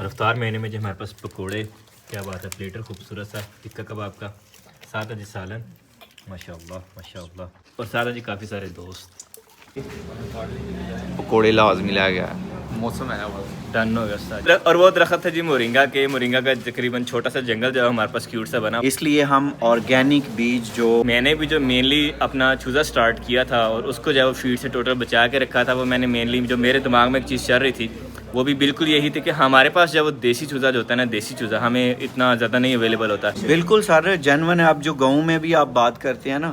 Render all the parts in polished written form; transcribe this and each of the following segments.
और इफ्तार महीने में जो हमारे पास पकोड़े, क्या बात है, प्लेटर खूबसूरत सा टिक्का कबाब का, साथ है जी सालन, माशाल्लाह माशाल्लाह, और साथ है जी काफ़ी सारे दोस्त। पकौड़े लाजमी ला गया, मौसम है बस डन हो गया सारा। और वो दरख्त है जी मोरिंगा के, मोरिंगा का तकरीबन छोटा सा जंगल जो हमारे पास क्यूट सा बना, इसलिए हम ऑर्गेनिक बीज जो मैंने भी जो मेनली अपना चूज़ा स्टार्ट किया था और उसको जो फीड से टोटल बचा के रखा था, वो मैंने मेनली जो मेरे दिमाग में एक चीज़ चल रही थी वो भी बिल्कुल यही थी कि हमारे पास जब वो देसी चूज़ा जो होता है ना, देसी चूज़ा हमें इतना ज़्यादा नहीं अवेलेबल होता। बिल्कुल सर जेन्युइन है। आप जो गाँव में भी आप बात करते हैं ना,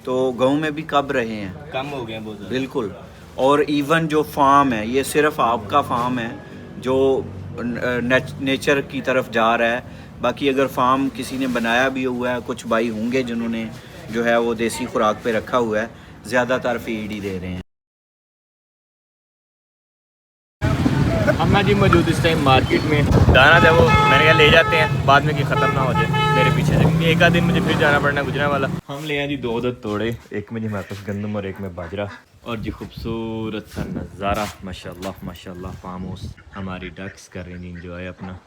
तो गाँव में भी कब रहे हैं, कम हो गए हैं बहुत ज़्यादा। बिल्कुल। और इवन जो फार्म है, ये सिर्फ आपका फार्म है जो नेचर की तरफ जा रहा है। बाकी अगर फार्म किसी ने बनाया भी हुआ है, कुछ भाई होंगे जिन्होंने जो है वो देसी खुराक पे रखा हुआ है, ज़्यादातर फीड ही दे रहे हैं। हम ना जी मौजूद इस टाइम मार्केट में, दाना जब वो मैंने कहा ले जाते हैं बाद में कि ख़त्म ना हो जाए मेरे पीछे से, क्योंकि एक आध दिन मुझे फिर जाना पड़ना गुजरा वाला। हम ले आए जी दो तोड़े, एक में जी हमारे पास गंदम और एक में बाजरा, और जी खूबसूरत सा नज़ारा माशाल्लाह माशाल्लाह। फार्म हाउस, हमारी डक्स कर रही हैं इंजॉय अपना,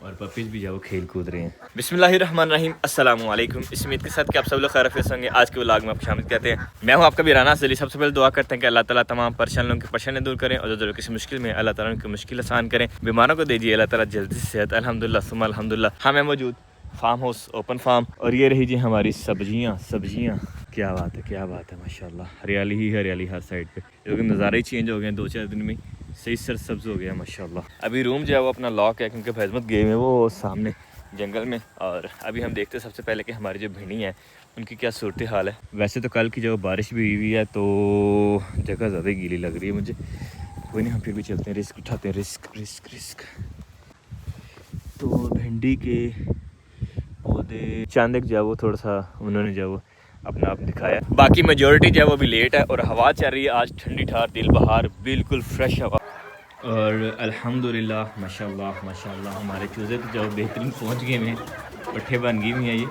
और पपीज़ भी जाओ खेल कूद रहे हैं। बिस्मिल्लाहिर्रहमानिर्रहीम, अस्सलाम वालेकुम। इस उम्मीद के साथ कि आप सब लोग खैरियत होंगे। आज के व्लॉग में आपको शामिल कहते हैं। मैं हूं आपका वीराना सली। सबसे पहले दुआ करते हैं कि अल्लाह ताला तमाम परेशान लोगों की परेशानी दूर करें, और जो किसी मुश्किल में अल्लाह ताला उनकी मुश्किल आसान करें। बीमारों को दीजिए अल्लाह ताला जल्दी से सेहत, अल्हम्दुलिल्लाह सुम्मा अल्हम्दुलिल्लाह। हाँ, मैं मौजूद फार्म हाउस, ओपन फार्म, और ये रही जी हमारी सब्जियाँ। क्या बात है, क्या बात है माशाल्लाह, हरियाली ही हरियाली हर साइड पे, क्योंकि नज़ारे ही चेंज हो गए हैं 2-4 दिन में, सही सरसब्ज हो गया माशाल्लाह। अभी रूम जो है वो अपना लॉक है, क्योंकि फैजमत गए हैं वो सामने जंगल में। और अभी हम देखते हैं सबसे पहले कि हमारी जो भिंडी हैं उनकी क्या सूरत हाल है। वैसे तो कल की जो बारिश भी हुई है तो जगह ज़्यादा गीली लग रही है मुझे। कोई नहीं, हम फिर भी चलते हैं, रिस्क उठाते हैं, रिस्क। तो भिंडी के पौधे चांदक जो है वो थोड़ा सा उन्होंने जो वो अपना आप दिखाया, बाकी मेजॉरिटी जो है वो अभी लेट है। और हवा चल रही है आज ठंडी ठार दिल बहार, बिल्कुल फ्रेश हवा। और अल्हम्दुलिल्लाह माशाल्लाह माशाल्लाह, हमारे चूज़े तो जो बेहतरीन पहुंच गए हैं, पट्ठे बन गई हुई हैं ये।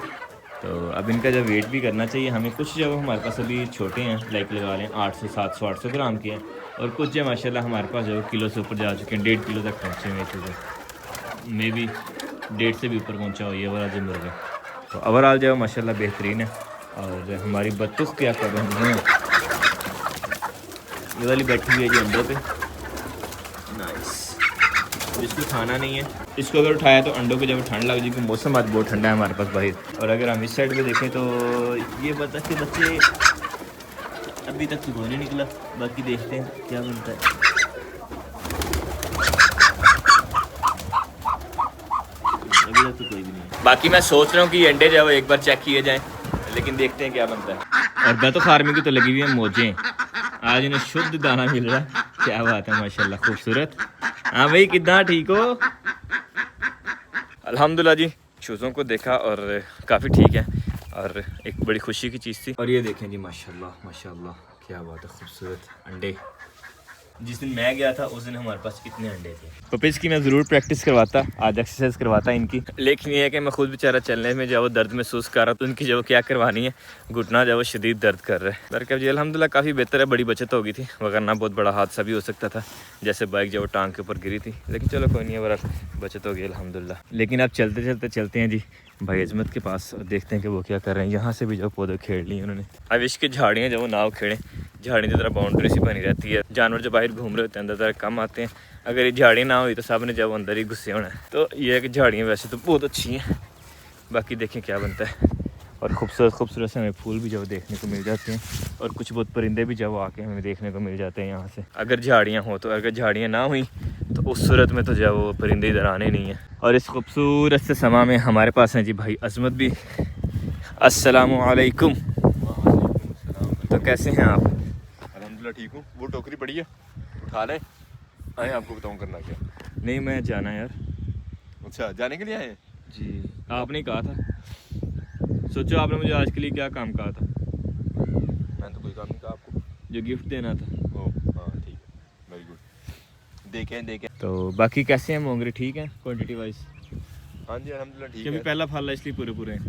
तो अब इनका जब वेट भी करना चाहिए हमें। कुछ जो हमारे पास अभी छोटे हैं, लाइक लगा लें 800 700 800 ग्राम के हैं, और कुछ जो माशाल्लाह हमारे पास जो किलो से ऊपर जा चुके हैं, 1.5 किलो तक पहुँचे हुए चूज़े, मे भी 1.5 से भी ऊपर पहुँचा हो ये वाला जो मुर्गा। तो ओवरऑल जो माशाल्लाह बेहतरीन है। और हमारी बत्तख क्या कर रही हैं, ये वाली बैठी हुई है जी अंडों पे, नाइस। जिसको खाना नहीं है, इसको अगर उठाया तो अंडों पे जब ठंड लग जाएगी, मौसम आज बहुत ठंडा है हमारे पास बाहर। और अगर हम इस साइड पे देखें तो ये बत्तख के बच्चे अभी तक तो कोई नहीं निकला, बाकी देखते हैं क्या बनता है। अभी तक तो कोई भी नहीं। बाकी मैं सोच रहा हूँ कि अंडे जो है वो एक बार चेक किए जाएँ, लेकिन देखते हैं क्या बनता है। और बतख फार्मिंग की तो लगी हुई है मौजें, आज इन्हें शुद्ध दाना मिल रहा है, क्या बात है माशाल्लाह, खूबसूरत। हाँ भाई, कितना ठीक हो? अल्हम्दुलिल्लाह जी, चूज़ों को देखा और काफ़ी ठीक है, और एक बड़ी खुशी की चीज़ थी। और ये देखें जी माशाल्लाह माशाल्लाह, क्या बात है, खूबसूरत अंडे। जिस दिन मैं गया था उस दिन हमारे पास इतने अंडे थे। पपीज़ की मैं ज़रूर प्रैक्टिस करवाता, आज एक्सरसाइज करवाता इनकी, लेकिन ये है कि मैं खुद बेचारा चलने में जो दर्द महसूस कर रहा, तो उनकी जो क्या करवानी है, घुटना जो शदीद दर्द कर रहा है। बरकत जी अल्हम्दुलिल्लाह काफ़ी बेहतर है, बड़ी बचत हो गई थी, वरना बहुत बड़ा हादसा भी हो सकता था, जैसे बाइक जो टांग के ऊपर गिरी थी। लेकिन चलो कोई नहीं, बरकत बचत हो गई अल्हम्दुलिल्लाह। लेकिन अब चलते हैं जी भाई अजमत के पास, और देखते हैं कि वो क्या कर रहे हैं। यहाँ से भी जो पौधे खेड़ लिए उन्होंने, अब इसकी झाड़ियाँ जो वो नाव खेड़ें, झाड़ी की तरह बाउंड्री सी बनी रहती है, जानवर जो बाहर घूम रहे होते हैं अंदर तरह कम आते हैं। अगर ये झाड़ी ना हुई तो सब ने जब अंदर ही गुस्से होना है। तो ये है कि झाड़ियाँ वैसे तो बहुत अच्छी हैं, बाकी देखें क्या बनता है। और खूबसूरत से हमें फूल भी जब देखने को मिल जाते हैं, और कुछ बहुत परिंदे भी जब आके हमें देखने को मिल जाते हैं यहाँ से, अगर झाड़ियाँ हो तो। अगर झाड़ियाँ ना हुई तो उस सूरत में तो जब वो परिंदे इधर आने नहीं है। और इस खूबसूरत से समा में हमारे पास हैं जी भाई अजमत भी। अस्सलामु अलैकुम। तो कैसे हैं आप? अल्हम्दुलिल्लाह ठीक हूँ। वो टोकरी पड़ी है, उठा लें। आए आपको बताऊँ करना क्या। नहीं, मैं जाना यार। अच्छा, जाने के लिए आए हैं जी, आपने कहा था, सोचो आपने मुझे आज के लिए क्या काम कहा था? मैंने तो कोई काम नहीं कहा आपको। जो गिफ्ट देना था। ओ हाँ ठीक है, वेरी गुड। देखें। तो बाकी कैसे हैं मोंगरे, ठीक हैं क्वांटिटी वाइज? हाँ जी अल्हम्दुलिल्लाह ठीक क्योंकि है। पहला फल है इसलिए पूरे हैं।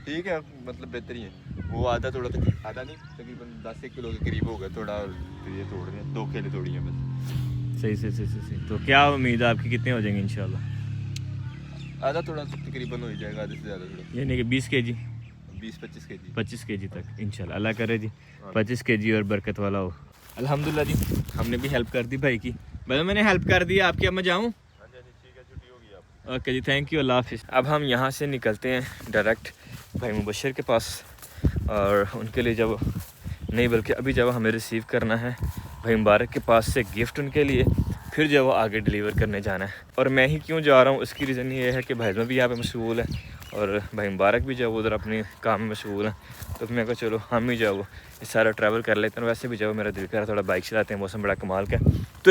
ठीक है, मतलब बेहतर ही है। वो आधा थोड़ा तक आधा नहीं, तकरीबन 10 किलो के करीब होगा थोड़ा। फिर ये तोड़ रहे हैं, 2 केले तोड़ी हैं बस। सही। तो क्या उम्मीद है आपकी, कितने हो जाएंगे इंशाल्लाह? आधा थोड़ा तकरीबन हो ही जाएगा, आधे से ज़्यादा थोड़ा, यानी कि 20 kg 20-25 केजी। 25 kg तक इंशाल्लाह अल्लाह करे जी 25 kg और बरकत वाला हो। अल्हम्दुलिल्लाह जी, हमने भी हेल्प कर दी भाई की। भाई मैंने हेल्प कर दी आपकी, अब मैं जाऊँ? हाँ जी ठीक है, छुट्टी होगी आपकी। ओके जी, थैंक यू, अल्लाह हाफिज़। अब हम यहाँ से निकलते हैं डायरेक्ट भाई मुबशर के पास, और उनके लिए जब नहीं बल्कि अभी जब हमें रिसीव करना है भाई मुबारक के पास से गिफ्ट उनके लिए, फिर जब वो आगे डिलीवर करने जाना है। और मैं ही क्यों जा रहा हूँ, उसकी रीज़न ये है कि भाईजान भी यहाँ पे मशगूल है और भाई मुबारक भी जब उधर अपने काम में मशगूल है, तो मैं कहा चलो हम ही जाओ ये सारा ट्रैवल कर लेते हैं। वैसे भी जाओ मेरा दिल कर रहा है थोड़ा बाइक चलाते हैं, मौसम बड़ा कमाल का। तो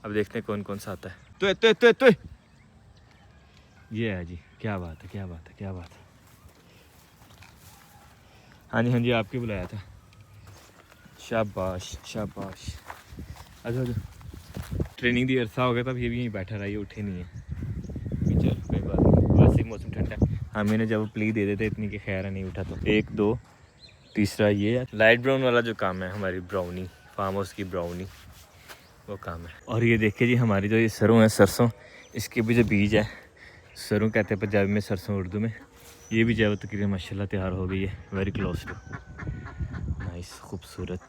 अब देखते हैं कौन कौन सा आता है। तो ये है जी, क्या बात है, क्या बात है, क्या बात है। हाँ जी आपके बुलाया था। शाबाश शाबाश। अच्छा ट्रेनिंग दी अरसा हो गया, तब ये भी यहीं बैठा रहा, ये उठे नहीं है। चल कोई बात नहीं, वैसे ही मौसम ठंडा है। हाँ मैंने जब प्ली दे देते इतनी कि खैर नहीं उठा, तो 1 2 तीसरा ये लाइट ब्राउन वाला जो काम है, हमारी ब्राउनी फार्म हाउस की ब्राउनी, वो काम है। और ये देखिए जी हमारी जो ये सरों है, सरसों, इसके भी जो बीज है, सरों कहते हैं पंजाबी में, सरसों उर्दू में, ये भी जो है तकरीबन माशाल्लाह तैयार हो गई है। वेरी क्लोज टू नाइस, खूबसूरत।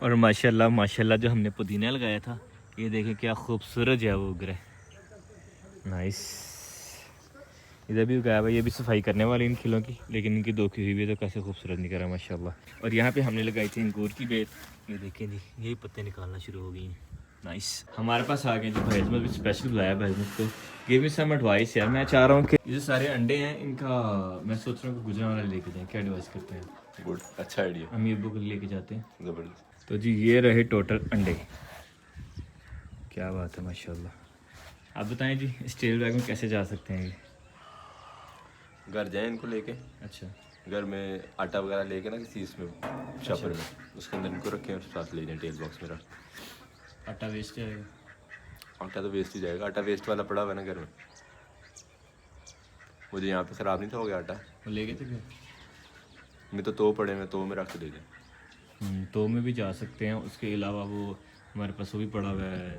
और माशाल्लाह माशाल्लाह जो हमने पुदीना लगाया था, ये देखें क्या खूबसूरत जो है वो उग रहा है। नाइस। इधर भी उगाया हुआ, ये भी सफाई करने वाली इन खिलों की, लेकिन इनकी 2 की हुई भी तो कैसे खूबसूरत निकल रहा है माशाल्लाह। और यहाँ पे हमने लगाई थी अंगूर की बेल, ये देखें जी यही पत्ते निकालना शुरू हो गई हैं। नाइस। हमारे पास आ गए जी भाईजमत भी स्पेशल बुलाया भाईजमत को, गिव मी सम एडवाइस यार। मैं चाह रहा हूँ कि ये सारे अंडे हैं इनका, मैं सोच रहा हूँ कि गुजरावाला लेके जाएँ, क्या एडवाइस करते हैं? गुड, अच्छा आइडिया, अम्मी अब्बू को लेके जाते हैं। ज़बरदस्त। तो जी ये रहे टोटल अंडे, क्या बात है माशाल्लाह। आप बताएं जी स्टील बैग में कैसे जा सकते हैं ये? घर जाएँ इनको लेके, अच्छा घर में आटा वगैरह लेके ना किसी इसमें शॉपर में, उसके अंदर इनको रखें और साथ ले जाएँ टेल बॉक्स में रख। आटा वेस्ट जाएगा? आटा तो वेस्ट ही जाएगा, आटा वेस्ट वाला पड़ा हुआ है ना घर में, मुझे यहाँ पे ख़राब नहीं था हो गया आटा, वो ले गए थे फिर? मैं तो पड़े में तो में रख के दे दें। तो में भी जा सकते हैं। उसके अलावा वो हमारे पास वो भी पड़ा हुआ है,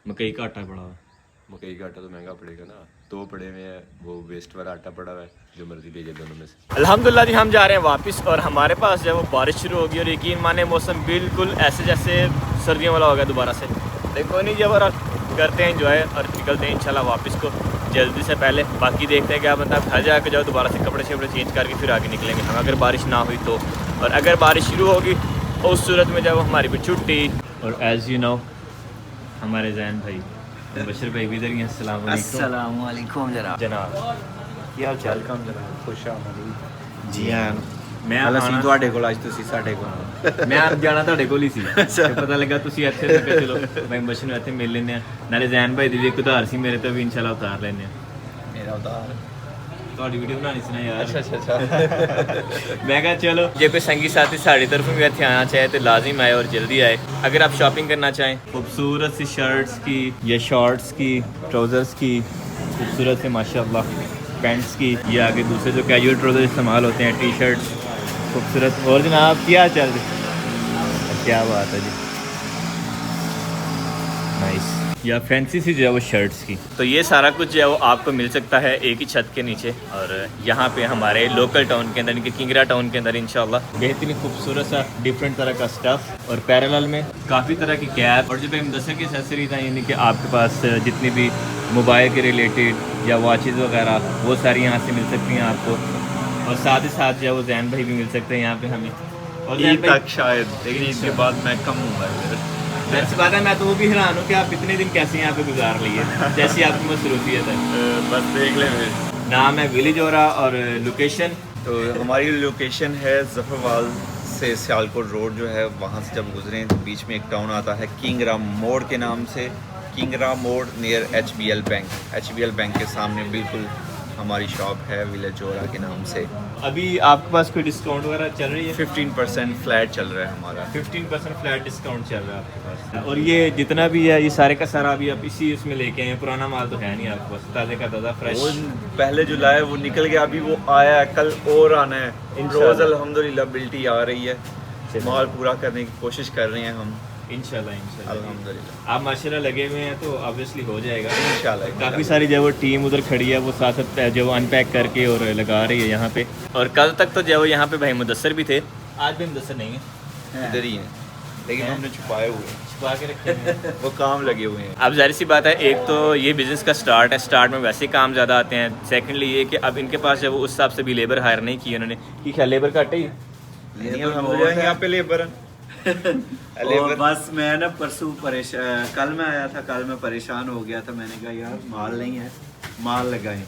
मकई का आटा पड़ा हुआ है। मकई का आटा तो महंगा पड़ेगा ना, तो पड़े में है, वो वेस्ट वाला आटा पड़ा हुआ है, जो मर्जी ले जाए दोनों में से। अल्हम्दुलिल्लाह जी हम जा रहे हैं वापस, और हमारे पास जो है वो बारिश शुरू होगी, और यकीन माने मौसम बिल्कुल ऐसे जैसे सर्दियों वाला हो गया दोबारा से। देखो नहीं जब करते हैं एंजॉय और निकलते हैं इंशाल्लाह वापस को जल्दी से पहले। बाकी देखते हैं क्या बनता है, घर जाकर जाओ दोबारा से कपड़े शपड़े चेंज करके फिर आगे निकलेंगे हम, अगर बारिश ना हुई तो। और अगर बारिश शुरू होगी उस सूरत में जब हमारी भी छुट्टी। और एज़ यू नो हमारे जैन भाई बशर भाई भी इधर ही हैं। अस्सलाम वालेकुम जनाब। जनाब ਕੀ ਹਾਲ ਚਾਲ? ਵੈਲਕਮ ਜਨਾਬ, ਖੁਸ਼ ਆਮਦੀਦ ਜੀ ਆਇਆਂ ਨੂੰ। मैं ਅਸੀਂ आना- ਤੁਹਾਡੇ ਕੋਲ, ਅੱਜ ਤੁਸੀਂ ਸਾਡੇ ਕੋਲ। ਮੈਂ ਆਪ ਜਾਣਾ ਤੁਹਾਡੇ ਕੋਲ ਹੀ ਸੀ, ਤੇ ਪਤਾ ਲੱਗਾ ਤੁਸੀਂ ਇੱਥੇ ਤੇ ਫਿਰ ਚਲੋ ਮੈਂ ਬਸ਼ਰ ਨੂੰ ਇੱਥੇ ਮਿਲ ਲੈਂਦੇ ਆ, ਨਾਲੇ ਜ਼ੈਨ ਭਾਈ ਦੀ ਵੀ ਇੱਕ ਉਧਾਰ ਸੀ ਮੇਰੇ ਤੋਂ ਵੀ ਇਨਸ਼ਾਅੱਲਾ ਉਤਾਰ ਲੈਂਦੇ ਆ। ਮੇਰਾ ਉਧਾਰ ਤੁਹਾਡੀ ਵੀਡੀਓ ਬਣਾਣੀ ਸੀ ਨਾ ਯਾਰ। अच्छा मैं कहा चलो जे कोई संगी साथी साड़ी तरफ भी इतने आना चाहे तो लाजिम आए और जल्दी आए। अगर आप शॉपिंग करना चाहें खूबसूरत सी शर्ट्स की या शॉर्ट्स की, ट्राउज़र्स की, खूबसूरत से माशाल्लाह पैंट्स की, या आगे दूसरे जो कैजुअल ट्राउज़र इस्तेमाल होते हैं, टी शर्ट्स खूबसूरत। और जनाब क्या चल रही, क्या बात है जी, नाइस। या फैंसी सी जो है वो शर्ट्स की। तो ये सारा कुछ जो है वो आपको मिल सकता है एक ही छत के नीचे, और यहाँ पे हमारे लोकल टाउन के अंदर, इनके किंगरा टाउन के अंदर इंशाल्लाह बेहतरीन खूबसूरत सा डिफरेंट तरह का स्टफ़, और पैरेलल में काफ़ी तरह की कैप और जो मुदस्सर की एक्सेसरीज हैं, यानी कि आपके पास जितनी भी मोबाइल के रिलेटेड या वॉचेज़ वगैरह वो सारी यहाँ से मिल सकती हैं आपको। और साथ ही साथ जो है वो जैन भाई भी मिल सकते हैं यहाँ पे हमें। और ईद तक शायद, लेकिन ईद के बाद मैं कम हूँ। वैसे बात है, मैं तो वो भी हैरान हूँ कि आप इतने दिन कैसे यहाँ पे गुजार लिए, जैसी आपकी मसरूफियत है। बस देख ले। नाम है विलेज ओरा, और लोकेशन तो हमारी लोकेशन है जफरवाल से सियालकोट रोड जो है, वहाँ से जब गुजरें तो बीच में एक टाउन आता है किंगरा मोड़ के नाम से, किंगरा मोड़ near HBL bank. HBL bank के सामने बिल्कुल हमारी शॉप है विलेज ओरा के नाम से। अभी आपके पास कोई डिस्काउंट वगैरह चल रही है? 15% फ्लैट चल रहा है हमारा। 15% फ्लैट डिस्काउंट चल रहा है आपके पास। और ये जितना भी है ये सारे का सारा अभी आप इसी उसमें लेके आए हैं, पुराना माल तो है नहीं आपके पास, ताज़े का ताज़ा फ्रेश। वो पहले जो लाया वो निकल गया, अभी वो आया है, कल और आना है। रोज़ अल्हम्दुलिल्लाह बिल्टी आ रही है, माल पूरा करने की कोशिश कर रहे हैं हम। इंशाल्लाह अल्हम्दुलिल्लाह आप माशाल्लाह लगे हुए हैं तो ऑब्वियसली हो जाएगा इंशाल्लाह काफ़ी सारी जो वो टीम उधर खड़ी है वो साथ साथ जो अनपैक करके और लगा रही है यहाँ पे। और कल तक तो जो यहाँ पे भाई मुदस्सर भी थे, आज भी मुदस्सर नहीं है, इधर ही है, लेकिन हमने छुपाए हुए हैं, छुपा के रखे हैं। वो काम लगे हुए हैं। अब जाहिर सी बात है, एक तो ये बिज़नेस का स्टार्ट है, स्टार्ट में वैसे ही काम ज़्यादा आते हैं। सेकंडली ये कि अब इनके पास जब उस हिसाब से भी लेबर हायर नहीं की उन्होंने कि क्या लेबर घट ही यहाँ पे लेबर और बस मैं ना परसों परेशान, कल मैं आया था, कल मैं परेशान हो गया था, मैंने कहा यार माल नहीं है, माल लगाएं।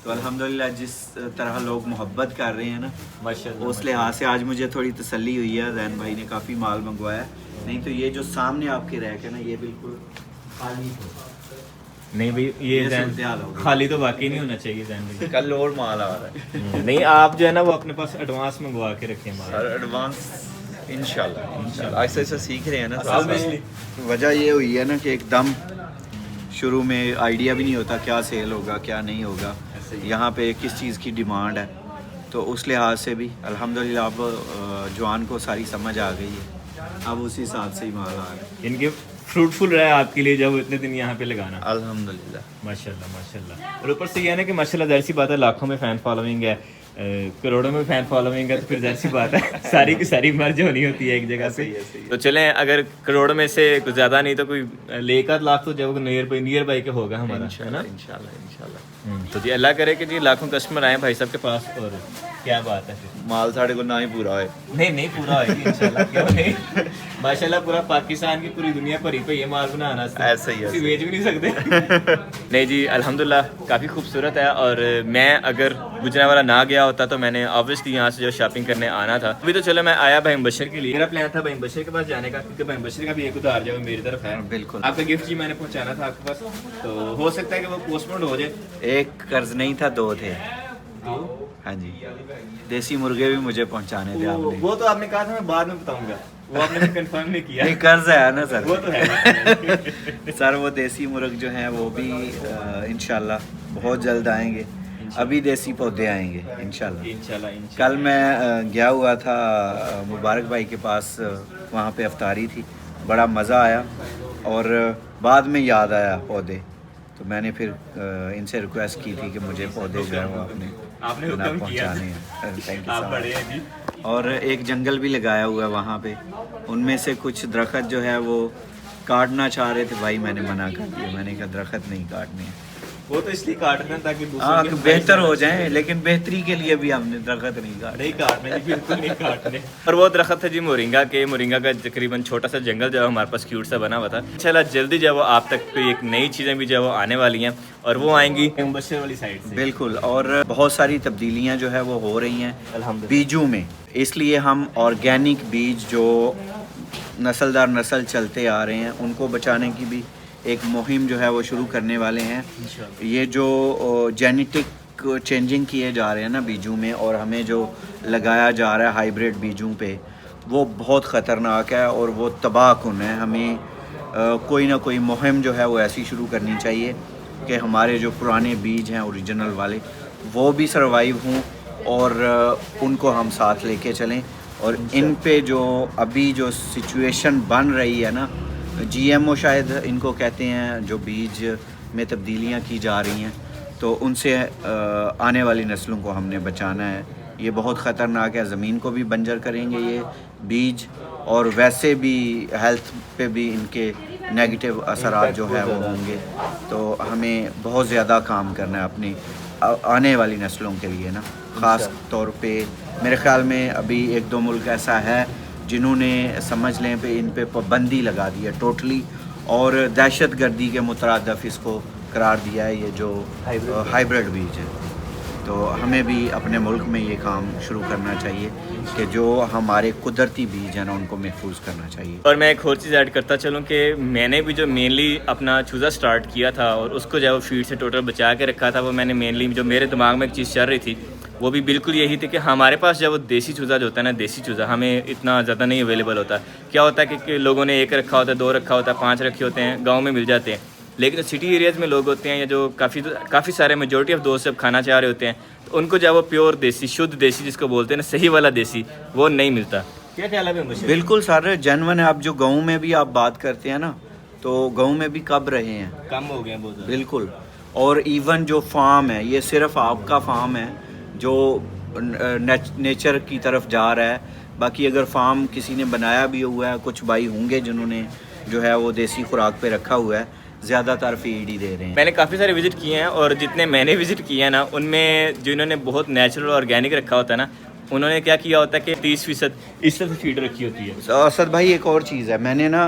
तो अल्हम्दुलिल्लाह जिस तरह लोग मोहब्बत कर रहे हैं ना, माशाल्लाह उस लिहाज से आज मुझे थोड़ी तसल्ली हुई है। जैन भाई ने काफ़ी माल मंगवाया, नहीं तो ये जो सामने आपके रैक है ना, ये बिल्कुल खाली है। नहीं भाई ये सूरत-ए-हाल हो गई। खाली तो वाकई नहीं होना चाहिए जैन भाई। कल और माल आ रहा है नहीं आप जो है ना वो अपने पास एडवांस मंगवा के रखें माल। सर, एडवांस इंशाल्लाह ऐसा ऐसा सीख रहे हैं ना असल में साहब। वजह ये हुई है ना कि एकदम शुरू में आइडिया भी नहीं होता क्या सेल होगा क्या नहीं होगा, यहाँ पे किस चीज़ की डिमांड है, तो उस लिहाज से भी अल्हम्दुलिल्लाह अब जवान को सारी समझ आ गई है, अब उसी हिसाब से ही माल आ रहा है। इनके फ्रूटफुल रहा है आपके लिए जब इतने दिन यहाँ पे लगाना। अल्हम्दुलिल्लाह माशाल्लाह माशाल्लाह। और ऊपर से ये है ना कि माशाल्लाह जाहिर सी बात है, लाखों में फ़ैन फॉलोइंग है, करोड़ों में फ़ैन फॉलोइंग है, तो फिर जाहिर सी बात है सारी की सारी मर्ज होनी होती है एक जगह से। तो चलें, अगर करोड़ में से कुछ ज़्यादा नहीं तो कोई 1 लाख तो जब नियर बाई के होगा हमारा, है ना। इंशाल्लाह तो जी अल्लाह करे कि जी लाखों कस्टमर आए भाई साहब के पास, और क्या बात है फिर। माल साढ़े को ना ही पूरा है। नहीं पूरा होगी इंशाल्लाह, क्यों नहीं। माशाल्लाह पूरा पाकिस्तान की पूरी दुनिया भरी पे ये माल बनाना ऐसे ही, ऐसे बेच भी नहीं सकते। नहीं जी अल्हम्दुलिल्लाह काफ़ी खूबसूरत है। और मैं अगर गुजरावाला ना गया होता तो मैंने ऑब्वियसली यहाँ से जो शॉपिंग करने आना था। अभी तो चलो मैं आया भाई मुबशर के लिए, मेरा प्लान था भाई मुबशर के पास जाने का, क्योंकि भाई मुबशर का भी एक उधार जो मेरी तरफ है। बिल्कुल। आपका गिफ्ट जी मैंने पहुँचाना था आपके पास, तो हो सकता है कि वो पोस्टपोन हो जाए। एक कर्ज नहीं था, 2 थे। हाँ जी, देसी मुर्गे भी मुझे पहुंचाने थे आपने। वो तो आपने कहा था मैं बाद में बताऊंगा, वो आपने कंफर्म नहीं किया। नहीं, कर्ज है ना सर। वो तो है सर वो देसी मुर्ग जो हैं वो भी इंशाल्लाह बहुत जल्द आएंगे। अभी देसी पौधे आएंगे इंशाल्लाह। इंशाल्लाह। कल मैं गया हुआ था मुबारक भाई के पास, वहाँ पे अफ्तारी थी, बड़ा मज़ा आया और बाद में याद आया पौधे, तो मैंने फिर इनसे रिक्वेस्ट की थी कि मुझे पौधे जो है वो आपने अपने हुक्म किया। पहुँचाने हैं। थैंक यू आप सर। बड़े हैं जी। और एक जंगल भी लगाया हुआ है वहाँ पे, उनमें से कुछ दरख्त जो है वो काटना चाह रहे थे भाई, मैंने मना कर दिया, मैंने कहा दरख्त नहीं काटने हैं। वो तो इसलिए काट रहे हैं ताकि हाँ दूसरों कि बेहतर हो जाए, लेकिन बेहतरी के लिए भी हमने दरख्त नहीं काटे। नहीं काटने जी, बिल्कुल नहीं काटने। और वो दरख्त है जी मोरिंगा के, मोरिंगा का तकरीबन छोटा सा जंगल जो है हमारे पास क्यूट सा बना हुआ था। इंशाल्लाह जल्दी जो है वो आप तक एक नई चीज़ें भी जो है वो आने वाली हैं, और वो आएंगी मुबशर वाली साइड से। बिल्कुल, और बहुत सारी तब्दीलियाँ जो है वो हो रही हैं अल्हम्दुलिल्लाह। बीजों में, इसलिए हम ऑर्गेनिक बीज जो नस्ल दर नस्ल चलते आ रहे हैं उनको बचाने की भी एक मुहिम जो है वो शुरू करने वाले हैं। ये जो जेनेटिक चेंजिंग किए जा रहे हैं ना बीजों में, और हमें जो लगाया जा रहा है हाइब्रिड बीजों पे, वो बहुत ख़तरनाक है और वो तबाह कुन है। हमें कोई ना कोई मुहिम जो है वो ऐसी शुरू करनी चाहिए कि हमारे जो पुराने बीज हैं ओरिजिनल वाले वो भी सर्वाइव हों और उनको हम साथ लेके चलें। और इन पे जो अभी जो सिचुएशन बन रही है ना, GMO शायद इनको कहते हैं, जो बीज में तब्दीलियां की जा रही हैं, तो उनसे आने वाली नस्लों को हमने बचाना है। ये बहुत ख़तरनाक है, ज़मीन को भी बंजर करेंगे ये बीज, और वैसे भी हेल्थ पे भी इनके नेगेटिव असरात जो है वो होंगे। तो हमें बहुत ज़्यादा काम करना है अपनी आने वाली नस्लों के लिए ना। ख़ास तौर पे मेरे ख़्याल में अभी 1-2 मुल्क ऐसा है जिन्होंने समझ लें पे इन पे पाबंदी लगा दी है टोटली, और दहशत गर्दी के मुतरादफ इसको करार दिया है ये जो हाइब्रिड बीज है। तो हमें भी अपने मुल्क में ये काम शुरू करना चाहिए कि जो हमारे कुदरती बीज हैं ना उनको महफूज करना चाहिए। और मैं एक और चीज़ ऐड करता चलूँ कि मैंने भी जो मेनली अपना चूज़ा स्टार्ट किया था और उसको जब फीड से टोटल बचा के रखा था, वो मैंने मेनली जो मेरे दिमाग में एक चीज़ चल रही थी वो भी बिल्कुल यही थी कि हमारे पास जब वो देसी चूज़ा जो होता है ना, देसी चूज़ा हमें इतना ज़्यादा नहीं अवेलेबल होता। क्या होता है कि लोगों ने 1 रखा होता है, 2 रखा होता है, 5 रखे होते हैं, गाँव में मिल जाते हैं। लेकिन जो सिटी एरियाज़ में लोग होते हैं या जो काफ़ी सारे मेजॉरिटी ऑफ दोस्त जब खाना चाह रहे होते हैं, तो उनको जब वो प्योर देसी, शुद्ध देसी जिसको बोलते हैं ना, सही वाला देसी, वो नहीं मिलता। क्या ख्याल है भाई? बिल्कुल सर, जेन्युइन है। आप जो गाँव में भी आप बात करते हैं ना, तो गाँव में भी कब रहे हैं, कम हो गए हैं बहुत ज़्यादा। बिल्कुल। और इवन जो फार्म है, ये सिर्फ आपका फार्म है जो नेचर की तरफ जा रहा है। बाकी अगर फार्म किसी ने बनाया भी हुआ है, कुछ भाई होंगे जिन्होंने जो है वो देसी खुराक पे रखा हुआ है, ज़्यादातर फीड ही दे रहे हैं। मैंने काफ़ी सारे विजिट किए हैं और जितने मैंने विजिट किए हैं ना, उनमें जिन्होंने बहुत नेचुरल ऑर्गेनिक रखा होता है ना, उन्होंने क्या किया होता है कि 30% इस तरह से फीड रखी होती है। असद भाई एक और चीज़ है, मैंने ना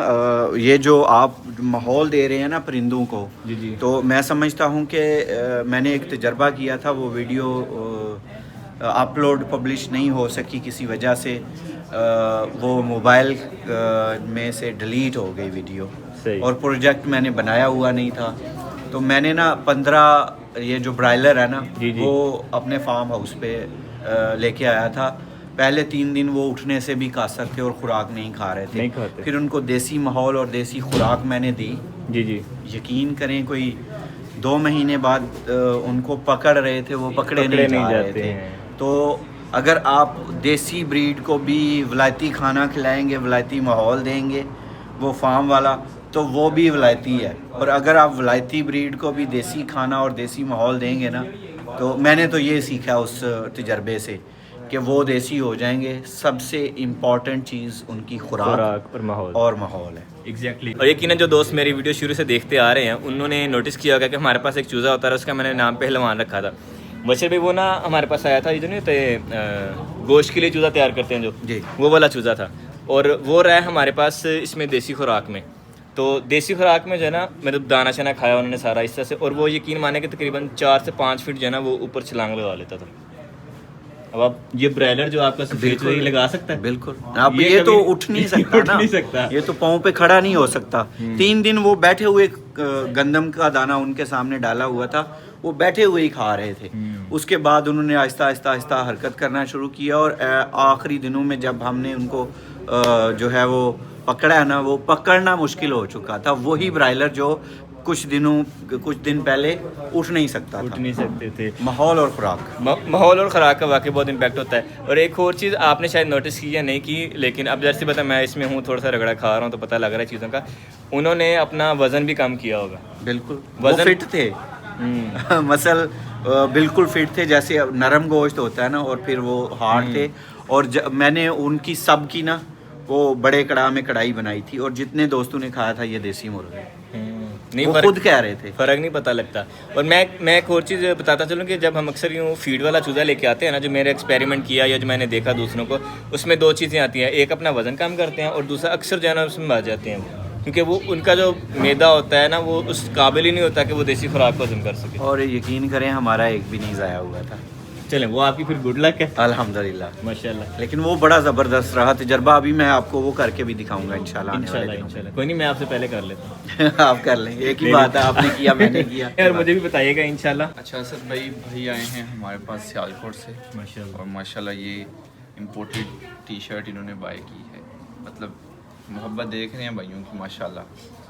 ये जो आप माहौल दे रहे हैं ना परिंदों को, जी जी, तो मैं समझता हूँ कि मैंने एक तजर्बा किया था, वो वीडियो अपलोड पब्लिश नहीं हो सकी किसी वजह से, वो मोबाइल में से डिलीट हो गई वीडियो, सही। और प्रोजेक्ट मैंने बनाया हुआ नहीं था। तो मैंने ना 15 ये जो ब्रायलर है ना, जी जी, वो अपने फार्म हाउस पे लेके आया था। पहले 3 दिन वो उठने से भी कासर थे और खुराक नहीं खा रहे थे। नहीं खाते। फिर उनको देसी माहौल और देसी खुराक मैंने दी। जी जी, यकीन करें कोई 2 महीने बाद उनको पकड़ रहे थे, वो पकड़े नहीं जा रहे थे। तो अगर आप देसी ब्रीड को भी वलायती खाना खिलाएंगे, वलायती माहौल देंगे, वो फार्म वाला, तो वो भी वलायती है। और अगर आप वलायती ब्रीड को भी देसी खाना और देसी माहौल देंगे ना, तो मैंने तो ये सीखा उस तजर्बे से कि वो देसी हो जाएंगे। सबसे इम्पॉर्टेंट चीज़ उनकी खुराक और माहौल है। एग्जैक्टली। और यकीनन जो दोस्त मेरी वीडियो शुरू से देखते आ रहे हैं, उन्होंने नोटिस किया होगा कि हमारे पास एक चूज़ा होता है, उसका मैंने नाम पहलवान रखा था। बशर भाई वो ना हमारे पास आया था, ये जो नहीं होते गोश्त के लिए चूज़ा तैयार करते हैं जो, जी, वो वाला चूज़ा था। और वो रहा है हमारे पास इसमें देसी खुराक में। तो देसी खुराक में जो है ना, मतलब दाना शाना खाया उन्होंने सारा इस तरह से, और वो यकीन माने कि तकरीबन 4 से 5 फीट जो है ना, वो ऊपर छलांग लगा लेता था। अब आप ये ब्रायलर जो आपका सफेद ही लगा सकता है, बिल्कुल। अब ये तो उठ नहीं सकता उठ ना, नहीं सकता। ये तो पाँव पे खड़ा नहीं हो सकता। 3 दिन वो बैठे हुए, गंदम का दाना उनके सामने डाला हुआ था, वो बैठे हुए ही खा रहे थे। उसके बाद उन्होंने आहिस्ता आहिस्ता आहिस्ता हरकत करना शुरू किया, और आखिरी दिनों में जब हमने उनको जो है वो पकड़ा है ना, वो पकड़ना मुश्किल हो चुका था। वही ब्रायलर जो कुछ दिन पहले उठ नहीं सकता उठ था। नहीं सकते थे। माहौल और खुराक, माहौल और खुराक का वाकई बहुत इम्पैक्ट होता है। और एक और चीज़ आपने शायद नोटिस की या नहीं की, लेकिन अब जैसे पता मैं इसमें हूँ, थोड़ा सा रगड़ा खा रहा हूँ तो पता लग रहा है चीज़ों का, उन्होंने अपना वज़न भी कम किया होगा। बिल्कुल वज़न फिट थे। मसल बिल्कुल फिट थे, जैसे नरम गोश्त होता है ना, और फिर वो हार्ड थे। और मैंने उनकी सब की ना वो बड़े कड़ाह में कढ़ाई बनाई थी, और जितने दोस्तों ने खाया था ये देसी मुर्गे, नहीं, वो खुद कह रहे थे फ़र्क नहीं पता लगता। और मैं एक और चीज़ बताता चलूँ कि जब हम अक्सर यूँ फीड वाला चूज़ा लेके आते हैं ना, जो मैंने एक्सपेरिमेंट किया या जो मैंने देखा दूसरों को, उसमें 2 चीज़ें आती हैं। एक अपना वज़न कम करते हैं, और दूसरा अक्सर जो है ना उसमें आ जाते हैं वो, क्योंकि वो उनका जो मैदा होता है ना, वो उस काबिल ही नहीं होता कि वो देसी खुराक को हजम कर सके। और यकीन करें हमारा एक भी नहीं ज़ाया हुआ था। चलें, वो आपकी फिर गुड लक है, अल्हम्दुलिल्लाह माशाल्लाह। लेकिन वो बड़ा ज़बरदस्त रहा तजर्बा। अभी मैं आपको वो करके भी दिखाऊंगा इंशाल्लाह। इंशाल्लाह कोई नहीं, मैं आपसे पहले कर लेता हूँ। आप कर लें, एक ही बात है, आपने किया मैंने किया। यार मुझे भी बताइएगा इंशाल्लाह। अच्छा असद भाई आए हैं हमारे पास सियालकोट से, माशाल्लाह। और माशाल्लाह ये इम्पोर्टेड टी शर्ट इन्होंने बाय की है। मतलब मोहब्बत देख रहे हैं भाइयों की माशाल्लाह,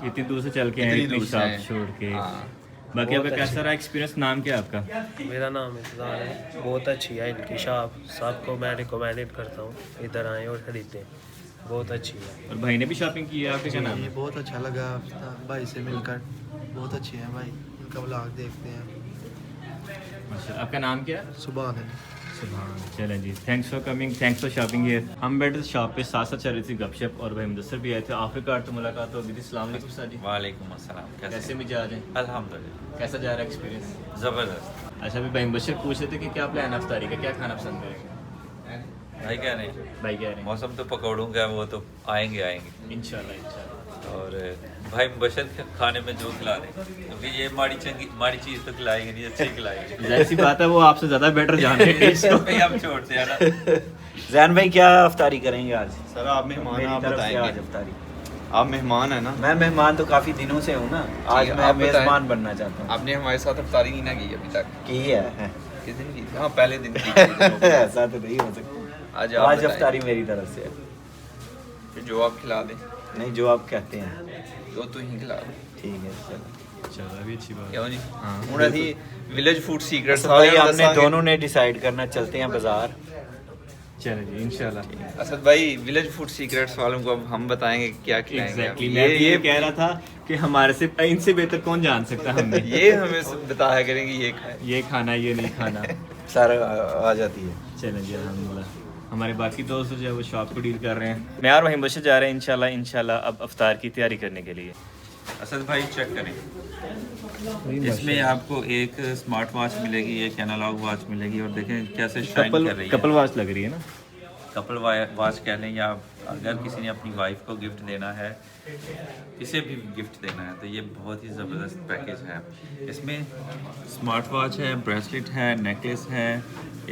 इतनी दूर से चल के आए, इतनी इतनी दूर से शॉप आए। छोड़ के। हाँ। बाकी आपका कैसा रहा एक्सपीरियंस? नाम क्या है आपका? मेरा नाम इंतज़ार है। बहुत अच्छी है इनकी शॉप, सबको मैं रिकमेंडेड करता हूँ, इधर आएँ और ख़रीदें, बहुत अच्छी है। और भाई ने भी शॉपिंग की है, आपका क्या नाम ये है? बहुत अच्छा लगा भाई से मिलकर, बहुत अच्छे हैं भाई, इनका व्लॉग देखते हैं। माशाल्लाह। आपका नाम क्या है? सुबह है चलें जी, thanks for coming, thanks for shopping here. हम बैठे थे शॉप पे, साथ साथ चल रही थी गपशप, और भाई मुदस्सर भी आए थे। आखिरकार तो मुलाकात हो गई थी। अस्सलाम वालेकुम सर जी। वालेकुम अस्सलाम। कैसे मिजाज हैं? अल्हम्दुलिल्लाह कैसा जा रहा है एक्सपीरियंस? ज़बरदस्त। अच्छा भी भाई मुबशर पूछ रहे थे कि क्या प्लान है अफ्तारी का, क्या खाना पसंद करेंगे? भाई कह रहे हैं भाई कह रहे हैं मौसम तो पकौड़ों का, वो तो आएंगे इंशाल्लाह। और भाई मुबशर के खाने में जो खिला रहे हैं, क्योंकि ये माड़ी चीज़ तो खिलाएंगे नहीं, अच्छी खिलाएंगे। जाहिर सी बात है, वो आपसे ज़्यादा बेटर जानते हैं टेस्ट को। भाई हम छोड़ते हैं ना। जैन भाई क्या अफ्तारी करेंगे आज? सर आप मेहमान मेरी आप तरफ से आज बताएंगे। अफ्तारी। आप मेहमान है ना, मैं मेहमान तो काफ़ी दिनों से हूँ ना, आज ठीक है, मैं आप बताएं। मेज़बान बनना चाहता हूँ। आपने हमारे साथ अफ्तारी नहीं ना की अभी तक? की है किस दिन की थी? हाँ पहले दिन की थी। ऐसा तो नहीं हो सकता। आज आप आज बताएं। अफ्तारी मेरी तरफ से है। फिर जो आप खिला दें, नहीं, जो आप कहते हैं। जो तू ही खिला दे। ठीक है, चलो। चलो अभी अच्छी बात क्यों जी? हाँ। ਹੁਣ ਅਸੀਂ ਵਿਲੇਜ ਫੂਡ ਸੀਕ੍ਰੇਟ भाई हमने दोनों ने डिसाइड करना, चलते हैं बाजार, चलो जी इंशाल्लाह। असद भाई विलेज फूड सीक्रेट्स वालों को अब हम बताएंगे क्या खिलाएंगे। एग्जैक्टली मैं ये कह रहा था कि हमारे से इनसे बेहतर कौन जान सकता है हमें। ये हमें सब बताया करेंगे ये खाए ये खाना ये नहीं खाना। सारा आ जाती है। चलें जी अल्हम्दुलिल्लाह। हमारे बाकी दोस्त जो है वो शॉप को डील कर रहे हैं। मैं और वहीं बशर जा रहे हैं इंशाल्लाह अब अफ्तार की तैयारी करने के लिए। असद भाई चेक करें, इसमें आपको एक स्मार्ट वॉच मिलेगी, एक एनालॉग वॉच मिलेगी और देखें कैसे शाइन कर रही है। कपल वॉच लग रही है ना। कपल वॉच कह लें या अगर किसी ने अपनी वाइफ को गिफ्ट देना है, किसे भी गिफ्ट देना है, तो ये बहुत ही ज़बरदस्त पैकेज है। इसमें स्मार्ट वॉच है, ब्रेसलेट है, नेकलेस है,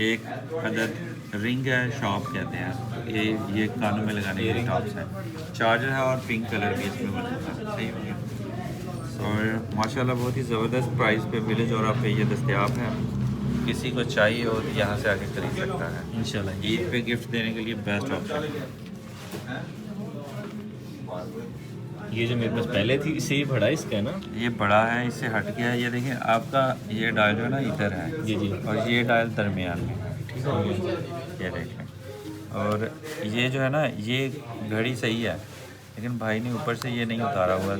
एक अदद रिंग है, शॉप कहते हैं, ये कानों में लगाने के टॉप्स है, चार्जर है और पिंक कलर भी इसमें बना है। सही हो गया। और माशाल्लाह बहुत ही ज़बरदस्त प्राइस पे विलेज और पे ये दस्तयाब है। किसी को चाहिए हो तो यहाँ से आके खरीद सकता है इंशाल्लाह। ईद पे गिफ्ट देने के लिए बेस्ट ऑप्शन है। ये जो मेरे पास पहले थी इससे ही बड़ा इसका है ना। ये बड़ा है, इससे हट गया है। ये देखिए आपका ये डायल जो है ना इधर है जी जी। और ये डायल दरमियान में है, ठीक है, ये देखें। और ये जो है ना ये घड़ी सही है, लेकिन भाई ने ऊपर से ये नहीं उतारा हुआ,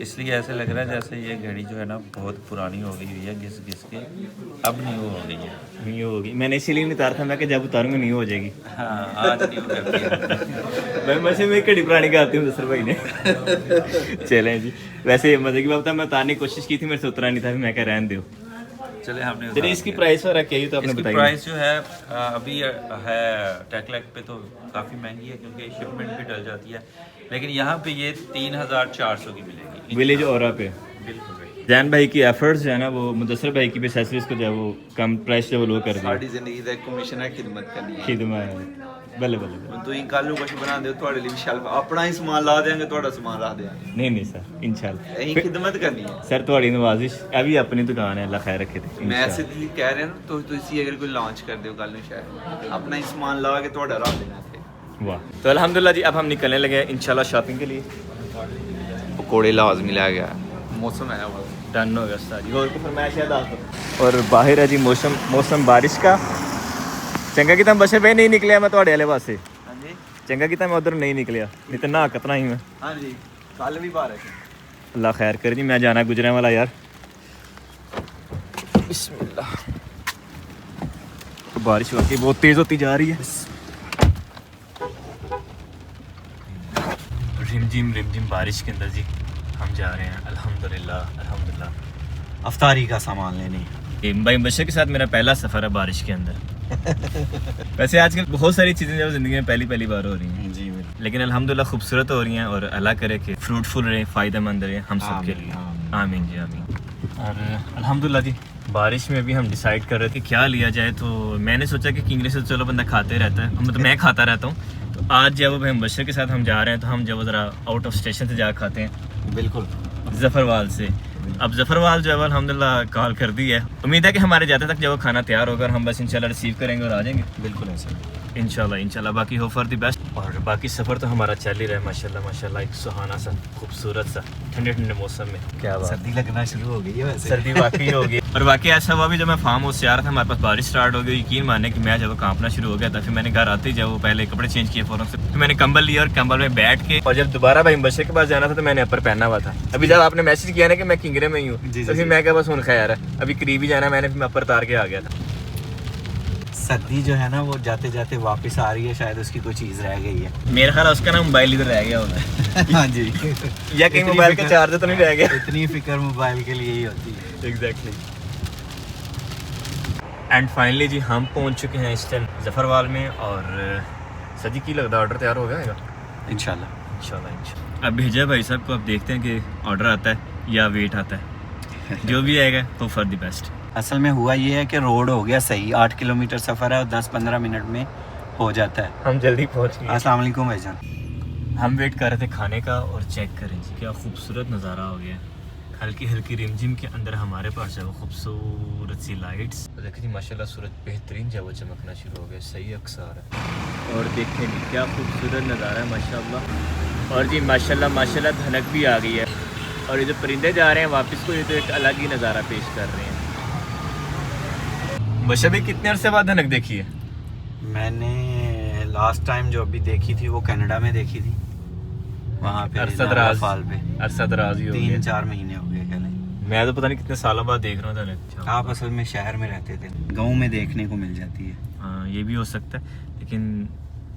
इसलिए ऐसे लग रहा है जैसे ये घड़ी जो है ना बहुत पुरानी हो गई हुई है, घिस घिस के अब न्यू हो गई है। न्यू होगी, मैंने इसीलिए नहीं उतारा था, मैं कि जब उतारूंगा न्यू हो जाएगी। हाँ आज न्यू कर दिया। मैं वैसे मैं घड़ी पुरानी करती हूँ दसर भाई ने। चलें जी। वैसे मजे की बात है, मैं उतारने की कोशिश की थी, मेरे से उतरा नहीं था, मैं क्या रहने दो। चले हमने चलिए इसकी प्राइस वगैरह क्या है तो आपने इसकी बताइए। प्राइस जो है अभी है टेकलैक पे तो काफ़ी महंगी है क्योंकि शिपमेंट भी डल जाती है, लेकिन यहाँ पे ये 3400 की मिलेगी विलेज और पे। बिल्कुल भाई। जैन भाई की एफर्ट्स जो है ना वो मुदस्सर भाई की भी एक्सेसरीज को जो है वो कम प्राइस जो वो लो कर दिया। साड़ी जिंदगी का एक कमीशन है खिदमत करनी है। खिदमत बल्ले बल्ले। ਹੁਣ ਤੁਸੀਂ ਕੱਲ ਨੂੰ ਕੁਝ ਬਣਾ ਦਿਓ ਤੁਹਾਡੇ ਲਈ ਵੀ ਸ਼ੈਲਫ ਆਪਣਾ ਹੀ ਸਮਾਨ ਲਾ ਦੇਾਂਗੇ ਤੁਹਾਡਾ ਸਮਾਨ ਰੱਖ ਦੇਾਂਗੇ नहीं नहीं सर इंशाल्लाह। ਅਸੀਂ ਖਿਦਮਤ ਕਰਨੀ ਹੈ सर थोड़ी नवाजिश ਇਹ ਵੀ ਆਪਣੀ ਦੁਕਾਨ ਹੈ, ਅੱਲਾ ਖੈਰ ਰੱਖੇ ਤੇ ਮੈਂ ਸਿੱਧੀ ਕਹਿ ਰਿਹਾ ਨਾ ਤੁਸੀਂ ਅਗਰ ਕੋਈ ਲਾਂਚ ਕਰ ਦਿਓ ਕੱਲ ਨੂੰ ਸ਼ਾਇਦ ਆਪਣਾ ਹੀ ਸਮਾਨ ਲਾ ਕੇ ਤੁਹਾਡਾ ਰੱਖ ਦੇਣਾ ਇੱਥੇ। वाह। तो अल्हम्दुलिल्लाह जी अब हम निकलने लगे हैं इंशाल्लाह शॉपिंग के लिए। पकौड़े लाजमी ला गया मौसम है वो डन हो गया उस्ताद जी। और कोई फरमाइश है दास तो। और बाहर है जी मौसम बारिश का। चंगा कि तुम बशर भाई नहीं निकलिया मैं थोड़े वाले पासे। हाँ जी चंगा कि मैं उधर नहीं निकलिया, नहीं तो ना कतना ही मैं। हाँ जी कल भी बारिश है। अल्लाह खैर करे जी। मैं जाना गुजरने वाला यार। बिस्मिल्लाह। बारिश वाकई बहुत तेज़ होती जा रही है। रिमझिम बारिश के अंदर जी हम जा रहे हैं अल्हम्दुलिल्लाह अफ्तारी का सामान लेने। भाई बशर के साथ मेरा पहला सफ़र है बारिश के अंदर। वैसे आजकल बहुत सारी चीज़ें जो ज़िंदगी में पहली बार हो रही हैं जी लेकिन अल्हम्दुलिल्लाह खूबसूरत हो रही हैं और अल्लाह करे कि फ्रूटफुल रहे, फ़ायदेमंद रहे हम सब के लिए। आमीन जी आमीन। और अल्हम्दुलिल्लाह जी बारिश में भी हम डिसाइड कर रहे थे क्या लिया जाए, तो मैंने सोचा कि किंगरे से चलो बंदा खाते रहता है, मतलब मैं खाता रहता हूँ, तो आज जब हम बशर के साथ हम जा रहे हैं तो हम जब ज़रा आउट ऑफ स्टेशन से जा खाते हैं बिल्कुल जफरवाल से। अब जफरवाल जो है अल्हम्दुलिल्लाह कॉल कर दी है, उम्मीद है कि हमारे जाते तक जब वो खाना तैयार होगा और हम बस इंशाल्लाह रिसीव करेंगे और आ जाएंगे। बिल्कुल ऐसा इंशाल्लाह। बाकी हो फॉर द बेस्ट। और बाकी सफ़र तो हमारा चल ही रहा है माशाल्लाह एक सुहाना सा खूबसूरत सा ठंडे मौसम में। क्या बात, सर्दी लगना शुरू हो गई है वैसे। सर्दी वाकई हो गई। और वाकई ऐसा हुआ भी जब मैं फार्म हाउस से आ रहा था हमारे पास बारिश स्टार्ट हो गई। यकीन माने कि मैं जब कांपना शुरू हो गया था, फिर मैंने घर आते ही जब वो पहले कपड़े चेंज किए फ़ौरन से, फिर मैंने कंबल लिया और कंबल में बैठ के, और जब दोबारा भाई बशर के पास जाना था तो मैंने अपर पहना हुआ था। अभी जब आपने मैसेज किया ना कि मैं किंगरे में ही हूँ तो फिर मैं क्या बस उन खैर है अभी करीब ही जाना, मैंने फिर अपर तार के आ गया था। सर्दी जो है ना वो जाते जाते वापस आ रही है, शायद उसकी कोई चीज़ रह गई है। मेरा ख्याल उसका ना मोबाइल इधर रह गया होगा। हाँ जी। या कहीं मोबाइल का चार्जर तो नहीं रह गया। इतनी फिक्र मोबाइल के लिए ही होती है। एग्जैक्टली। एंड फाइनली जी हम पहुंच चुके हैं इस टाइम जफरवाल में और सदी की लगता ऑर्डर तैयार हो गया इंशाल्लाह। अब भेजा भाई साहब को, अब देखते हैं कि ऑर्डर आता है या वेट आता है। जो भी आएगा वो फॉर द बेस्ट। असल में हुआ ये है कि रोड हो गया सही, 8 किलोमीटर सफ़र है और 10-15 मिनट में हो जाता है। हम जल्दी पहुंच गए। अस्सलाम वालेकुम भाईजान। हम वेट कर रहे थे खाने का और चेक करें जी क्या खूबसूरत नज़ारा हो गया। हल्की रिमझिम के अंदर हमारे पास है वो खूबसूरत सी लाइट्स। देखिए जी माशाल्लाह सूरज बेहतरीन जब वो चमकना शुरू हो गया, सही अक्सर है। और देखें जी क्या खूबसूरत नज़ारा है माशाल्लाह। और जी माशाल्लाह धनक भी आ गई है और ये जो परिंदे जा रहे हैं वापस को, ये तो एक अलग ही नज़ारा पेश कर रहे हैं। बशर भाई कितने अरसे बाद धनक देखी है? मैंने लास्ट टाइम जो अभी देखी थी वो कनाडा में देखी थी, वहाँ पे अरसदराज फाल पे अरसदराज ही हो गया। 3-4 महीने हो गए कहले। मैं तो पता नहीं कितने सालों बाद देख रहा हूँ। आप असल में शहर में रहते थे, गाँव में देखने को मिल जाती है। हाँ ये भी हो सकता है, लेकिन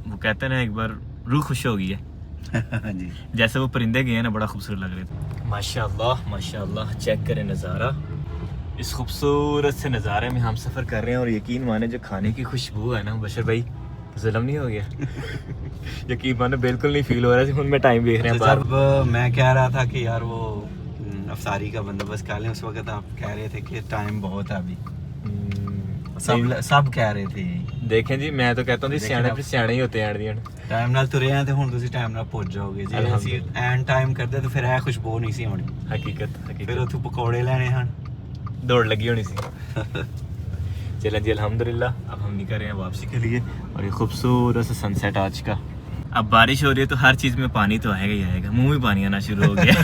वो कहते हैं ना एक बार रूह खुश हो गई है। जी जैसे वो परिंदे गए हैं ना, बड़ा खूबसूरत लग रहे थे। माशाल्लाह माशाल्लाह, चेक करें नज़ारा। इस खूबसूरत से नज़ारे में हम सफ़र कर रहे हैं और यकीन माने जो खाने की खुशबू है ना बशर भाई, जुल्म नहीं हो गया। यकीन माने बिल्कुल नहीं फील हो रहा है। उनमें टाइम देख रहे हैं बाहर। जब मैं कह रहा था कि यार वो अफसारी का बंदोबस्त कर लें, उस वक्त आप कह रहे थे कि टाइम बहुत है अभी। सब कह रहे थे। देखें जी, मैं तो कहता हूँ जी सियाने फिर सियाने ही होते हैं। टाइम ਨਾਲ ਤੁਰੇ ਆ ਤੇ ਹੁਣ ਤੁਸੀਂ ਟਾਈਮ ਨਾਲ ਪਹੁੰਚ ਜਾਓਗੇ। ਜੇ ਅਸੀਂ ਐਨ ਟਾਈਮ ਕਰਦੇ ਤਾਂ ਫਿਰ ਇਹ ਖੁਸ਼ਬੂ ਨਹੀਂ ਸੀ ਹੋਣੀ। हकीकत ਫਿਰ ਉੱਥੋਂ ਪਕੌੜੇ ਲੈਣੇ ਹਨ। दौड़ लगी होनी सी। चलें जी अल्हम्दुलिल्लाह, अब हम निकल रहे हैं वापसी के लिए। और ये खूबसूरत सा सनसेट आज का। अब बारिश हो रही है तो हर चीज़ में पानी तो आएगा ही आएगा, मुंह में पानी आना शुरू हो गया।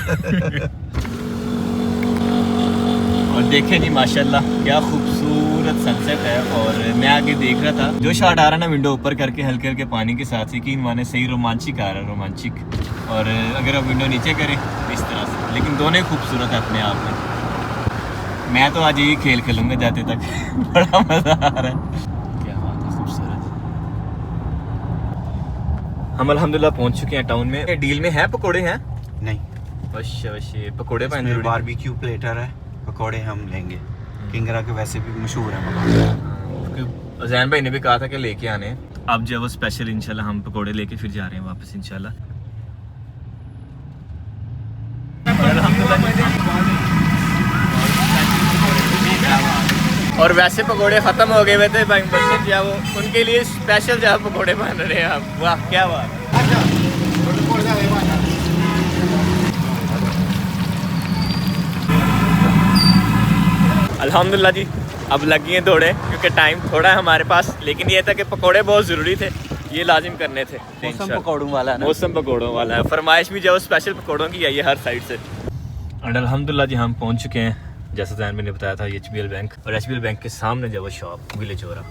और देखें जी माशाल्लाह क्या खूबसूरत सनसेट है। और मैं आगे देख रहा था, जो शॉट आ रहा है ना विंडो ऊपर करके हल्के हल्के पानी के साथ, यकीन माने सही रोमांचिक आ रहा है, रोमांचिक। और अगर आप विंडो नीचे करें इस तरह से, लेकिन दोनों खूबसूरत है अपने आप में। मैं तो आज यही खेल खेलूंगा जाते तक। बड़ा मजा आ रहा है, क्या बात है, खूबसूरत। हम अल्हम्दुलिल्लाह पहुंच चुके हैं टाउन में। डील में है पकोड़े हैं? नहीं, वश पकोड़े इसमें बारबेक्यू प्लेटर है, पकौड़े हम लेंगे। किंगरा के वैसे भी मशहूर है पकौड़े। जैन भाई ने भी कहा था कि लेके आने। अब जो है वो स्पेशल इंशाल्लाह हम पकोड़े लेके फिर जा रहे हैं वापस इंशाल्लाह। और वैसे पकोड़े ख़त्म हो गए हुए थे भाई, बस जो वो उनके लिए स्पेशल जो है पकोड़े बन रहे हैं। आप वाह क्या बात। अल्हम्दुलिल्लाह जी, अब लगी हैं दौड़े क्योंकि टाइम थोड़ा है हमारे पास। लेकिन ये था कि पकोड़े बहुत ज़रूरी थे, ये लाजिम करने थे। मौसम पकौड़ों वाला है ना। मौसम पकोड़ों वाला है, फरमाइश भी जो स्पेशल पकोड़ों की आई है हर साइड से। और अल्हम्दुलिल्लाह जी हम पहुंच चुके हैं, जैसा जैन मैंने बताया था, HBL बैंक। और HBL बैंक के सामने जो वो शॉप विलेज हो रहा।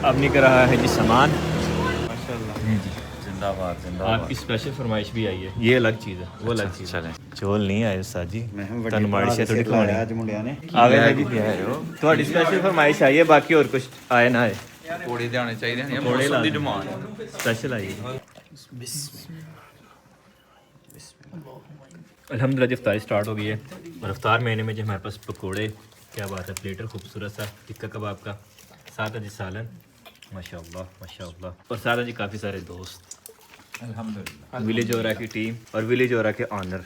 अब निकल रहा है जी सामान। माशाल्लाह जी, जिंदाबाद जिंदाबाद। आपकी स्पेशल फरमाइश भी आई है, ये अलग चीज़ है, वो अलग चीज़ है। चोल नहीं आए उस्ताद जी, तनमाड़ी से थोड़ी खवानी आज मुंडिया ने आ गए जी। थोड़ी स्पेशल फरमाइश आई है, बाकी और कुछ आए ना आए। पकौड़े तो आने चाहिए हैं, पकौड़े मौसम की लाने। डिमांड स्पेशल आई है। अल्हम्दुलिल्लाह इफ्तारी स्टार्ट हो गई है। और इफ्तार महीने में जो हमारे पास पकोड़े, क्या बात है, प्लेटर खूबसूरत सा टिक्का कबाब का, साथ है जी सालन, माशाअल्लाह माशाअल्लाह। और साथ है जी काफ़ी सारे दोस्त, अल्हम्दुलिल्लाह। विलेज ओरा की टीम और विलेज ओरा के ऑनर।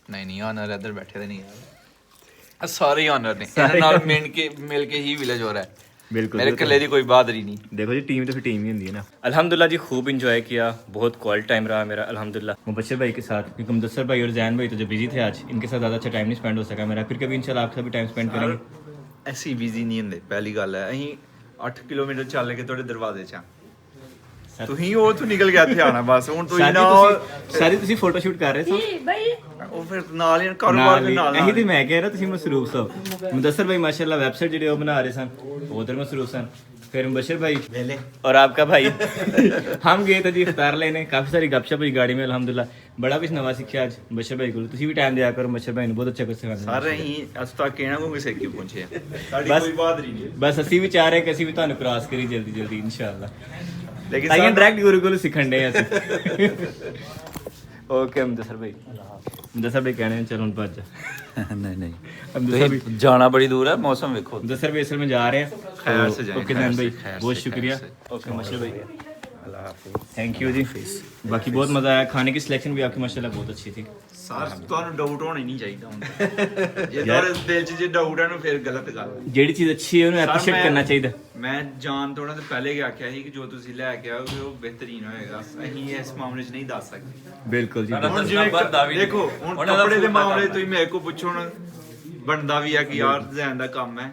नहीं ऑनर इधर बैठे थे नहीं यार, सारे ऑनर ने इन्हां नाल मिल के ही विलेज हो रहा है। बिल्कुल मेरे कल्ले दी कोई बहादुरी नहीं। देखो जी, टीम तो फिर टीम ही होती है ना। अल्हम्दुलिल्लाह जी खूब इंजॉय किया, बहुत क्वालिटी टाइम रहा मेरा अल्हम्दुलिल्लाह। मुबशर भाई के साथ, क्योंकि मुदस्सर भाई और जैन भाई तो जो बिजी थे आज, इनके साथ ज़्यादा अच्छा टाइम नहीं स्पेंड हो सका मेरा। फिर कभी इंशाल्लाह आपके साथ भी टाइम स्पेंड करेंगे। ऐसी बिजी नहीं ਹੁੰਦੇ ਪਹਿਲੀ ਗੱਲ ਹੈ। ਅਸੀਂ 8 ਕਿਲੋਮੀਟਰ ਚੱਲ ਕੇ ਤੁਹਾਡੇ ਦਰਵਾਜ਼ੇ 'ਚ ਆ, ਤੁਸੀਂ ਉਹ ਤੋਂ ਨਿਕਲ ਗਿਆ ਇੱਥੇ ਆਣਾ ਬਸ। ਹੁਣ ਤੁਸੀਂ ਨਾ ਸਾਰੀ ਤੁਸੀਂ ਫੋਟੋ ਸ਼ੂਟ ਕਰ ਰਹੇ ਸੀ ਉਹ ਫਿਰ ਨਾਲ ਹੀ ਕਾਰੋਬਾਰ ਦੇ ਨਾਲ ਇਹੀ ਤੇ ਮੈਂ ਕਹਿ ਰਿਹਾ, ਤੁਸੀਂ ਮਸਰੂਫ ਸੋ। मुदस्सर भाई माशाल्लाह वेबसाइट ਜਿਹੜੇ ਉਹ बना रहे सन, उधर मसरूफ सन। फिर मुबशर भाई और आपका भाई हम गए थे जी इफ्तार लेने। काफ़ी सारी गपशप हुई गाड़ी में अल्हम्दुलिल्लाह। बड़ा कुछ नवा सीखा आज मुबशर भाई को। तुसी भी टाइम दिया करो, मुबशर भाई ने बहुत अच्छा कुछ सिखाया। ਸਾਰੇ ਅਸੀਂ ਅੱਜ ਤੱਕ ਕਹਿਣਾ ਕੋਈ ਕਿਸੇ ਕੀ ਪਹੁੰਚੇ ਸਾਡੀ बस ਕੋਈ ਬਹਾਦਰੀ ਨਹੀਂ। बस ਅਸੀਂ ਵੀ ਚਾਹ ਰਹੇ ਕਿ ਅਸੀਂ ਵੀ ਤੁਹਾਨੂੰ ਕ੍ਰਾਸ ਕਰੀ ਜਲਦੀ ਜਲਦੀ ਇੰਸ਼ਾਅੱਲਾ। ਲੇਕਿਨ ਤਾਈਆਂ ਡਾਇਰੈਕਟ ਗੁਰੂ ਕੋਲ ਸਿੱਖਣ ਦੇ ਅਸੀਂ। ओके मुदस्सर भाई, मुदस्सर भाई कहने हैं चलो हम भज जा। नहीं नहीं, मुदस्सर भाई, जाना बड़ी दूर है, मौसम देखो। मुदस्सर भाई असल में जा रहे हैं। खैर से जाएं, ओके खैर जैन से, भाई खैर बहुत से, शुक्रिया। खैर ओके मुबशर भाई, थैंक यू जी। बाकी बहुत मज़ा आया, खाने की सिलेक्शन भी आपकी माशाल्लाह बहुत अच्छी थी। ਸਾਰ ਤੁਹਾਨੂੰ ਡਾਊਟ ਹੋਣਾ ਹੀ ਨਹੀਂ ਚਾਹੀਦਾ ਹੁੰਦਾ। ਜੇ ਤੁਹਾਡੇ ਦਿਲ 'ਚ ਜੇ ਡਾਊਟ ਹੈ ਨਾ ਫਿਰ ਗਲਤ ਗੱਲ ਹੈ। ਜਿਹੜੀ ਚੀਜ਼ ਅੱਛੀ ਹੈ ਉਹਨੂੰ ਐਪਰੀਸ਼ੀਏਟ ਕਰਨਾ ਚਾਹੀਦਾ। ਮੈਂ ਜਾਣ ਤੋਂ ਪਹਿਲੇ ਕਿ ਆਖਿਆ ਸੀ ਕਿ ਜੋ ਤੁਸੀਂ ਲੈ ਕੇ ਆਓਗੇ ਉਹ ਬਿਹਤਰੀਨ ਹੋਏਗਾ। ਅਸੀਂ ਇਸ ਮਾਮਲੇ 'ਚ ਨਹੀਂ ਦੱਸ ਸਕਦੇ। ਬਿਲਕੁਲ ਜੀ। ਹੁਣ ਜਿਵੇਂ ਦੇਖੋ ਹੁਣ ਕੱਪੜੇ ਦੇ ਮਾਮਲੇ ਤੁਸੀਂ ਮੇਰੇ ਕੋਲ ਪੁੱਛੋ ਹੁਣ ਬਣਦਾ ਵੀ ਆ ਕਿ ਯਾਰ ਡਿਜ਼ਾਈਨ ਦਾ ਕੰਮ ਹੈ,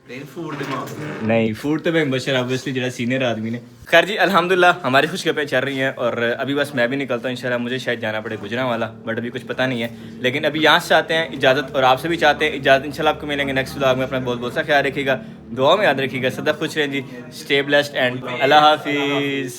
लेकिन फूड ਦੇ ਮਾਮਲੇ नहीं, फूड तो मैं बशर ऑब्वियसली जो सीनियर आदमी ने। खैर जी अल्हम्दुलिल्लाह हमारी खुशखबरियाँ चल रही हैं। और अभी बस मैं भी निकलता हूँ इंशाल्लाह। मुझे शायद जाना पड़े गुजरांवाला, बट अभी कुछ पता नहीं है। लेकिन अभी यहाँ से चाहते हैं इजाज़त, और आपसे भी चाहते हैं इजाज़त। इंशाल्लाह आपको मिलेंगे नेक्स्ट व्लॉग में। अपना बहुत बहुत सा ख्याल रखिएगा। दुआ में याद रखिएगा। सदा खुश रहें जी। स्टे ब्लेस्ड एंड अल्लाह हाफिज़।